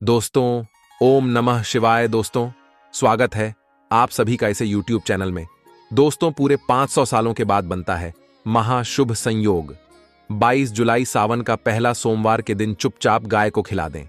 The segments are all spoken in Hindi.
दोस्तों, ओम नमः शिवाय। दोस्तों, स्वागत है आप सभी का इसे YouTube चैनल में। दोस्तों, पूरे 500 सालों के बाद बनता है महाशुभ संयोग। 22 जुलाई सावन का पहला सोमवार के दिन चुपचाप गाय को खिला दें।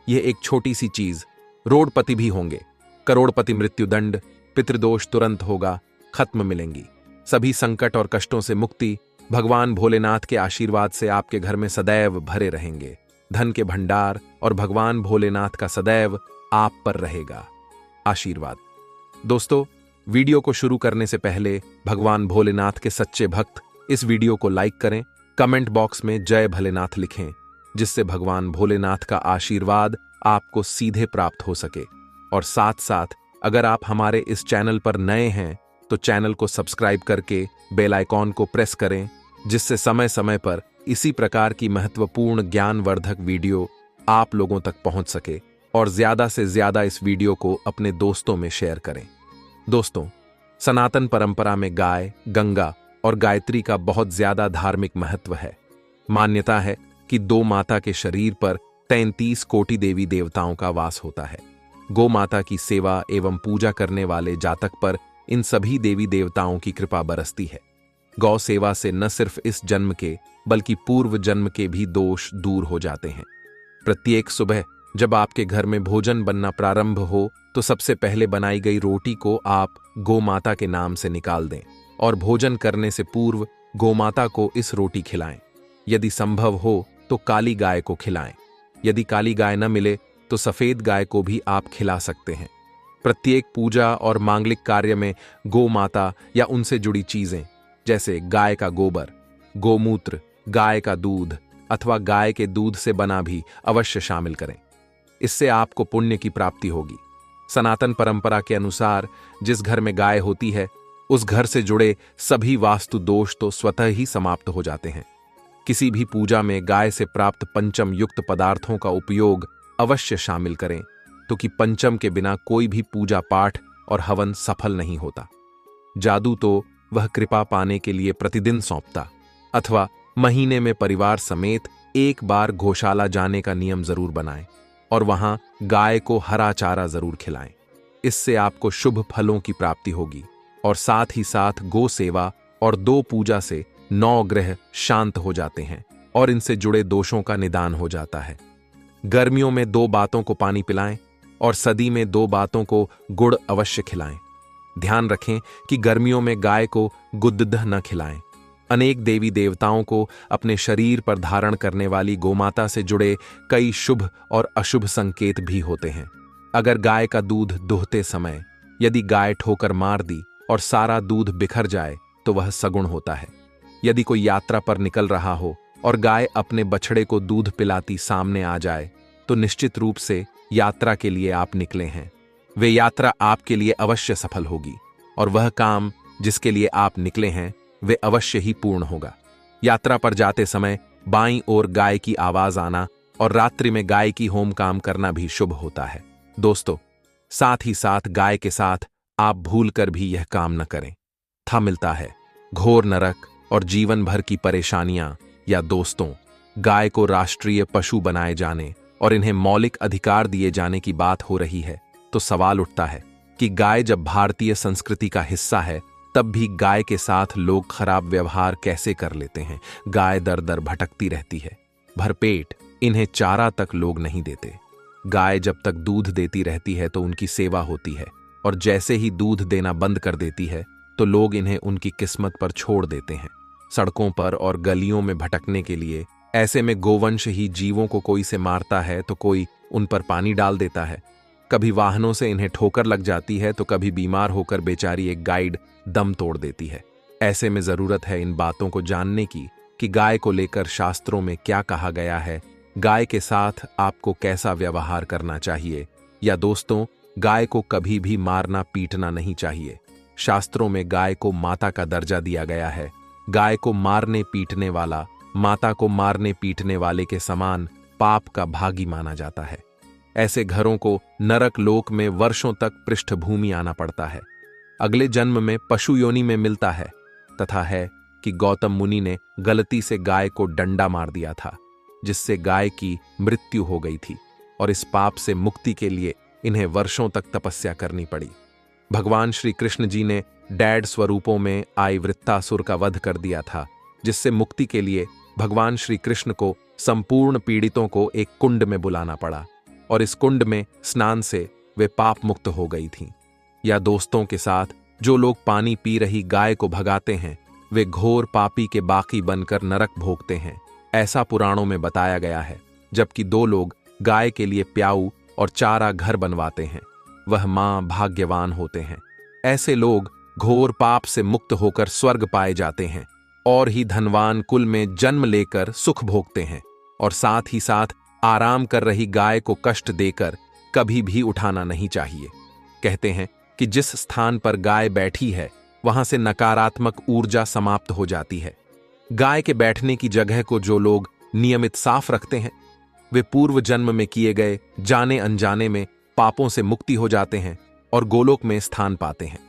यह एक छोटी सी चीज, रोडपति भी होंगे, करोड़पति मृत्युदंड, पितृदोष तुरंत होगा, खत्म मिलेंगी सभी संकट और कष्टों से मुक्ति। भगवान भोलेनाथ के आशीर्वाद से आपके घर में सदैव भरे रहेंगे धन के भंडार, और भगवान भोलेनाथ का सदैव आप पर रहेगा आशीर्वाद। दोस्तों, वीडियो को शुरू करने से पहले भगवान भोलेनाथ के सच्चे भक्त इस वीडियो को लाइक करें, कमेंट बॉक्स में जय भोलेनाथ लिखें, जिससे भगवान भोलेनाथ का आशीर्वाद आपको सीधे प्राप्त हो सके। और साथ साथ अगर आप हमारे इस चैनल पर नए हैं तो चैनल को सब्सक्राइब करके बेल आइकॉन को प्रेस करें, जिससे समय समय पर इसी प्रकार की महत्वपूर्ण ज्ञानवर्धक वीडियो आप लोगों तक पहुंच सके। और ज्यादा से ज्यादा इस वीडियो को अपने दोस्तों में शेयर करें। दोस्तों, सनातन परंपरा में गाय, गंगा और गायत्री का बहुत ज्यादा धार्मिक महत्व है। मान्यता है कि गौ माता के शरीर पर 33 कोटि देवी देवताओं का वास होता है। गौ माता की सेवा एवं पूजा करने वाले जातक पर इन सभी देवी देवताओं की कृपा बरसती है। गौ सेवा से न सिर्फ इस जन्म के बल्कि पूर्व जन्म के भी दोष दूर हो जाते हैं। प्रत्येक सुबह जब आपके घर में भोजन बनना प्रारंभ हो तो सबसे पहले बनाई गई रोटी को आप गौ माता के नाम से निकाल दें और भोजन करने से पूर्व गौ माता को इस रोटी खिलाएं। यदि संभव हो तो काली गाय को खिलाएं। यदि काली गाय न मिले तो सफेद गाय को भी आप खिला सकते हैं। प्रत्येक पूजा और मांगलिक कार्य में गौ माता या उनसे जुड़ी चीजें जैसे गाय का गोबर, गोमूत्र, गाय का दूध अथवा गाय के दूध से बना भी अवश्य शामिल करें। इससे आपको पुण्य की प्राप्ति होगी। सनातन परंपरा के अनुसार जिस घर में गाय होती है उस घर से जुड़े सभी वास्तु दोष तो स्वतः ही समाप्त हो जाते हैं। किसी भी पूजा में गाय से प्राप्त पंचम युक्त पदार्थों का उपयोग अवश्य शामिल करें, तो कि पंचम के बिना कोई भी पूजा पाठ और हवन सफल नहीं होता। जादू तो वह कृपा पाने के लिए प्रतिदिन सौंपता अथवा महीने में परिवार समेत एक बार गौशाला जाने का नियम जरूर बनाएं और वहां गाय को हरा चारा जरूर खिलाएं। इससे आपको शुभ फलों की प्राप्ति होगी। और साथ ही साथ गो सेवा और दो पूजा से 9 ग्रह शांत हो जाते हैं और इनसे जुड़े दोषों का निदान हो जाता है। गर्मियों में 2 बातों को पानी पिलाएं और सदी में 2 बातों को गुड़ अवश्य खिलाएं। ध्यान रखें कि गर्मियों में गाय को गुद्ध न खिलाएं। अनेक देवी देवताओं को अपने शरीर पर धारण करने वाली गोमाता से जुड़े कई शुभ और अशुभ संकेत भी होते हैं। अगर गाय का दूध दुहते समय यदि गाय ठोकर मार दी और सारा दूध बिखर जाए तो वह सगुण होता है। यदि कोई यात्रा पर निकल रहा हो और गाय अपने बछड़े को दूध पिलाती सामने आ जाए तो निश्चित रूप से यात्रा के लिए आप निकले हैं। वे यात्रा आपके लिए अवश्य सफल होगी और वह काम जिसके लिए आप निकले हैं वे अवश्य ही पूर्ण होगा। यात्रा पर जाते समय बाईं ओर गाय की आवाज आना और रात्रि में गाय की होम काम करना भी शुभ होता है। दोस्तों, साथ ही साथ गाय के साथ आप भूल कर भी यह काम न करें। था मिलता है घोर नरक और जीवन भर की परेशानियां। या दोस्तों, गाय को राष्ट्रीय पशु बनाए जाने और इन्हें मौलिक अधिकार दिए जाने की बात हो रही है तो सवाल उठता है कि गाय जब भारतीय संस्कृति का हिस्सा है तब भी गाय के साथ लोग खराब व्यवहार कैसे कर लेते हैं। गाय दर दर भटकती रहती है, भरपेट इन्हें चारा तक लोग नहीं देते। गाय जब तक दूध देती रहती है तो उनकी सेवा होती है, और जैसे ही दूध देना बंद कर देती है तो लोग इन्हें उनकी किस्मत पर छोड़ देते हैं, सड़कों पर और गलियों में भटकने के लिए। ऐसे में गोवंश ही जीवों को कोई से मारता है तो कोई उन पर पानी डाल देता है। कभी वाहनों से इन्हें ठोकर लग जाती है तो कभी बीमार होकर बेचारी एक गाइड दम तोड़ देती है। ऐसे में जरूरत है इन बातों को जानने की कि गाय को लेकर शास्त्रों में क्या कहा गया है, गाय के साथ आपको कैसा व्यवहार करना चाहिए। या दोस्तों, गाय को कभी भी मारना पीटना नहीं चाहिए। शास्त्रों में गाय को माता का दर्जा दिया गया है। गाय को मारने पीटने वाला माता को मारने पीटने वाले के समान पाप का भागी माना जाता है। ऐसे घरों को नरक लोक में वर्षों तक पृष्ठभूमि आना पड़ता है। अगले जन्म में पशु योनि में मिलता है। तथा है कि गौतम मुनि ने गलती से गाय को डंडा मार दिया था, जिससे गाय की मृत्यु हो गई थी। और इस पाप से मुक्ति के लिए इन्हें वर्षों तक तपस्या करनी पड़ी। भगवान श्री कृष्ण जी ने डैड स्वरूपों में आई वृत्तासुर का वध कर दिया था, जिससे मुक्ति के लिए भगवान श्री कृष्ण को संपूर्ण पीड़ितों को एक कुंड में बुलाना पड़ा और इस कुंड में स्नान से वे पाप मुक्त हो गई थीं। या दोस्तों के साथ जो लोग पानी पी रही गाय को भगाते हैं, वे घोर पापी के बाकी बनकर नरक भोगते हैं, ऐसा पुराणों में बताया गया है। जबकि दो लोग गाय के लिए प्याऊ और चारा घर बनवाते हैं, वह मां भाग्यवान होते हैं। ऐसे लोग घोर पाप से मुक्त होकर स्वर्ग पाए जाते हैं और ही धनवान कुल में जन्म लेकर सुख भोगते हैं। और साथ ही साथ आराम कर रही गाय को कष्ट देकर कभी भी उठाना नहीं चाहिए। कहते हैं कि जिस स्थान पर गाय बैठी है वहां से नकारात्मक ऊर्जा समाप्त हो जाती है। गाय के बैठने की जगह को जो लोग नियमित साफ रखते हैं, वे पूर्व जन्म में किए गए जाने अनजाने में पापों से मुक्ति हो जाते हैं और गोलोक में स्थान पाते हैं।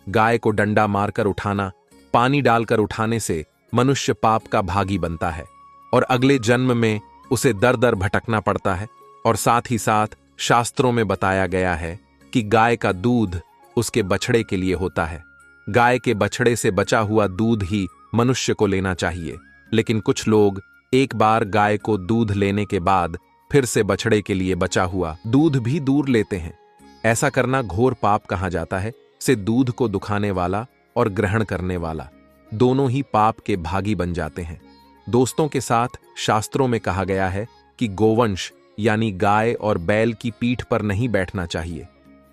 गाय को डंडा मारकर उठाना, पानी डालकर उठाने से मनुष्य पाप का भागी बनता है और अगले जन्म में उसे दर दर भटकना पड़ता है। और साथ ही साथ शास्त्रों में बताया गया है कि गाय का दूध उसके बछड़े के लिए होता है। गाय के बछड़े से बचा हुआ दूध ही मनुष्य को लेना चाहिए, लेकिन कुछ लोग एक बार गाय को दूध लेने के बाद फिर से बछड़े के लिए बचा हुआ दूध भी दूर लेते हैं। ऐसा करना घोर पाप कहा जाता है। से दूध को दुखाने वाला और ग्रहण करने वाला दोनों ही पाप के भागी बन जाते हैं। दोस्तों के साथ शास्त्रों में कहा गया है कि गोवंश यानी गाय और बैल की पीठ पर नहीं बैठना चाहिए।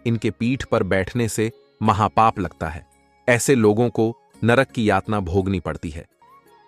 इनके पीठ पर बैठने से महापाप लगता है। ऐसे लोगों को नरक की यातना भोगनी पड़ती है।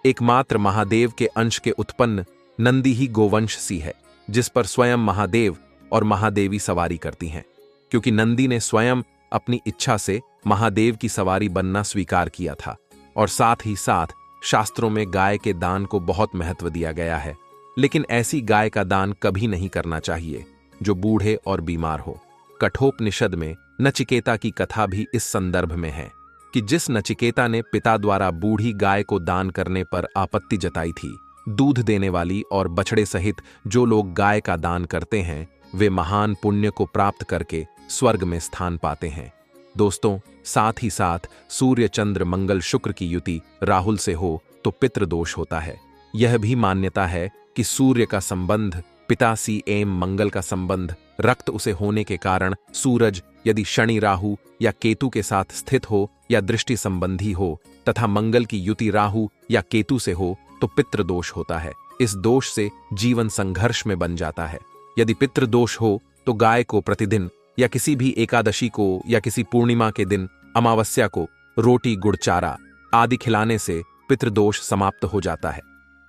एकमात्र महादेव के अंश के उत्पन्न नंदी ही गोवंश सी है, जिस पर स्वयं महादेव और महादेवी सवारी करती हैं। क्योंकि नंदी ने स्वयं अपनी इच्छा से महादेव की सवारी बनना स्वीकार किया था। और साथ ही साथ शास्त्रों में गाय के दान को बहुत महत्व दिया गया है। लेकिन ऐसी गाय का दान कभी नहीं करना चाहिए जो बूढ़े और बीमार हो। कठोपनिषद में नचिकेता की कथा भी इस संदर्भ में है कि जिस नचिकेता ने पिता द्वारा बूढ़ी गाय को दान करने पर आपत्ति जताई थी, दूध देने वाली और बछड़े सहित जो लोग गाय का दान करते हैं, वे महान पुण्य को प्राप्त करके स्वर्ग में स्थान पाते हैं। दोस्तों, साथ ही साथ सूर्य चंद्र मंगल शुक्र की युति राहुल से हो तो पितृदोष होता है। यह भी मान्यता है कि सूर्य का संबंध पिता सी एम मंगल का संबंध रक्त उसे होने के कारण सूरज यदि शनि राहु या केतु के साथ स्थित हो या दृष्टि संबंधी हो तथा मंगल की युति राहु या केतु से हो तो पितृदोष होता है। इस दोष से जीवन संघर्ष में बन जाता है। यदि पितृदोष हो तो गाय को प्रतिदिन या किसी भी एकादशी को या किसी पूर्णिमा के दिन अमावस्या को रोटी गुड़ चारा आदि खिलाने से पितृदोष समाप्त हो जाता है।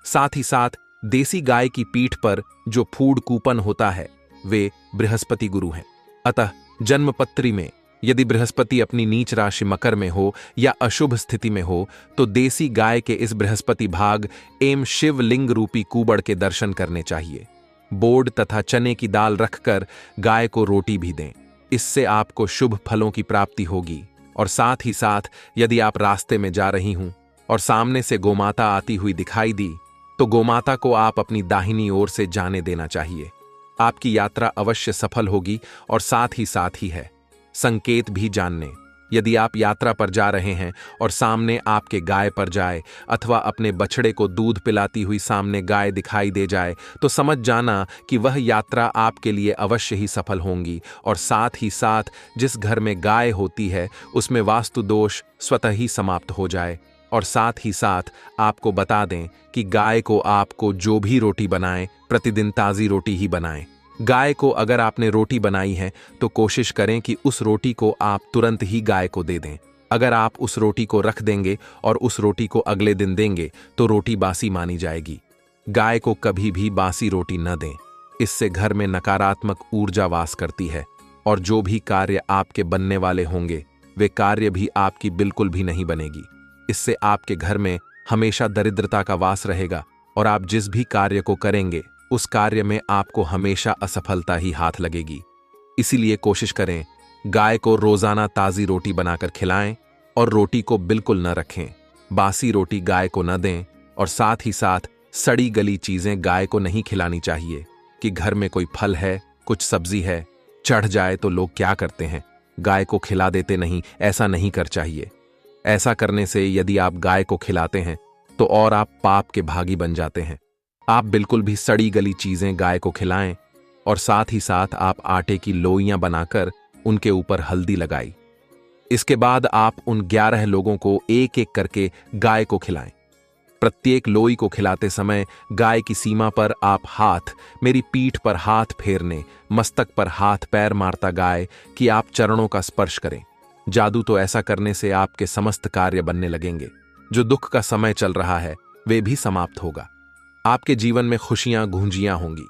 साथ ही साथ देसी गाय की पीठ पर जो फूड कूपन होता है वे बृहस्पति गुरु हैं। अतः जन्मपत्री में यदि बृहस्पति अपनी नीच राशि मकर में हो या अशुभ स्थिति में हो तो देसी गाय के इस बृहस्पति भाग एवं शिवलिंग रूपी कुबड़ के दर्शन करने चाहिए। बोर्ड तथा चने की दाल रखकर गाय को रोटी भी दें। इससे आपको शुभ फलों की प्राप्ति होगी। और साथ ही साथ यदि आप रास्ते में जा रही हूं और सामने से गोमाता आती हुई दिखाई दी तो गोमाता को आप अपनी दाहिनी ओर से जाने देना चाहिए। आपकी यात्रा अवश्य सफल होगी। और साथ ही है संकेत भी जानने। यदि आप यात्रा पर जा रहे हैं और सामने आपके गाय पर जाए अथवा अपने बछड़े को दूध पिलाती हुई सामने गाय दिखाई दे जाए तो समझ जाना कि वह यात्रा आपके लिए अवश्य ही सफल होंगी। और साथ ही साथ जिस घर में गाय होती है उसमें वास्तु दोष स्वतः ही समाप्त हो जाए। और साथ ही साथ आपको बता दें कि गाय को आपको जो भी रोटी बनाएं प्रतिदिन ताज़ी रोटी ही बनाएं। गाय को अगर आपने रोटी बनाई है तो कोशिश करें कि उस रोटी को आप तुरंत ही गाय को दे दें। अगर आप उस रोटी को रख देंगे और उस रोटी को अगले दिन देंगे तो रोटी बासी मानी जाएगी। गाय को कभी भी बासी रोटी न दें, इससे घर में नकारात्मक ऊर्जा वास करती है और जो भी कार्य आपके बनने वाले होंगे वे कार्य भी आपकी बिल्कुल भी नहीं बनेगी। इससे आपके घर में हमेशा दरिद्रता का वास रहेगा और आप जिस भी कार्य को करेंगे उस कार्य में आपको हमेशा असफलता ही हाथ लगेगी। इसीलिए कोशिश करें गाय को रोजाना ताज़ी रोटी बनाकर खिलाएं और रोटी को बिल्कुल न रखें। बासी रोटी गाय को न दें और साथ ही साथ सड़ी गली चीजें गाय को नहीं खिलानी चाहिए कि घर में कोई फल है कुछ सब्जी है, चढ़ जाए तो लोग क्या करते हैं, गाय को खिला देते नहीं। ऐसा नहीं कर चाहिए। ऐसा करने से यदि आप गाय को खिलाते हैं तो और आप पाप के भागी बन जाते हैं। आप बिल्कुल भी सड़ी गली चीजें गाय को खिलाएं और साथ ही साथ आप आटे की लोइयां बनाकर उनके ऊपर हल्दी लगाई। इसके बाद आप उन 11 लोगों को एक एक करके गाय को खिलाएं। प्रत्येक लोई को खिलाते समय गाय की सीमा पर आप हाथ, मेरी पीठ पर हाथ फेरने, मस्तक पर हाथ पैर मारता गाय कि आप चरणों का स्पर्श करें। जादू तो ऐसा करने से आपके समस्त कार्य बनने लगेंगे। जो दुख का समय चल रहा है वे भी समाप्त होगा। आपके जीवन में खुशियां गूंजियां होंगी।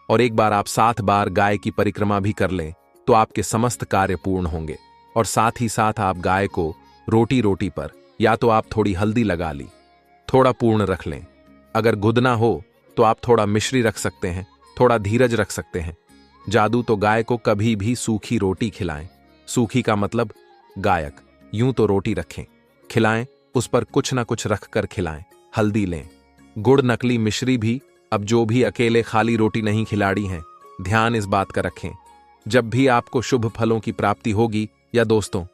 और एक बार आप 7 बार गाय की परिक्रमा भी कर लें तो आपके समस्त कार्य पूर्ण होंगे। और साथ ही साथ आप गाय को रोटी रोटी पर या तो आप थोड़ी हल्दी लगा ली, थोड़ा पूर्ण रख लें। अगर गुदना हो तो आप थोड़ा मिश्री रख सकते हैं, थोड़ा धीरज रख सकते हैं। जादू तो गाय को कभी भी सूखी रोटी खिलाएं। सूखी का मतलब गायक। यूं तो रोटी रखें, खिलाएं, उस पर कुछ ना कुछ रख कर खिलाएं। हल्दी लें, गुड़, नकली मिश्री भी। अब जो भी अकेले खाली रोटी नहीं खिलाड़ी हैं, ध्यान इस बात का रखें। जब भी आपको शुभ फलों की प्राप्ति होगी या दोस्तों,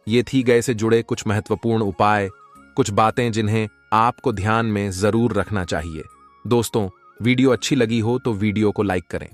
ये थी गाय से जुड़े कुछ महत्वपूर्ण उपाय, कुछ बातें जिन्हें आपको ध्यान में जरूर रखना चाहिए। दोस्तों, वीडियो अच्छी लगी हो तो वीडियो को लाइक करें।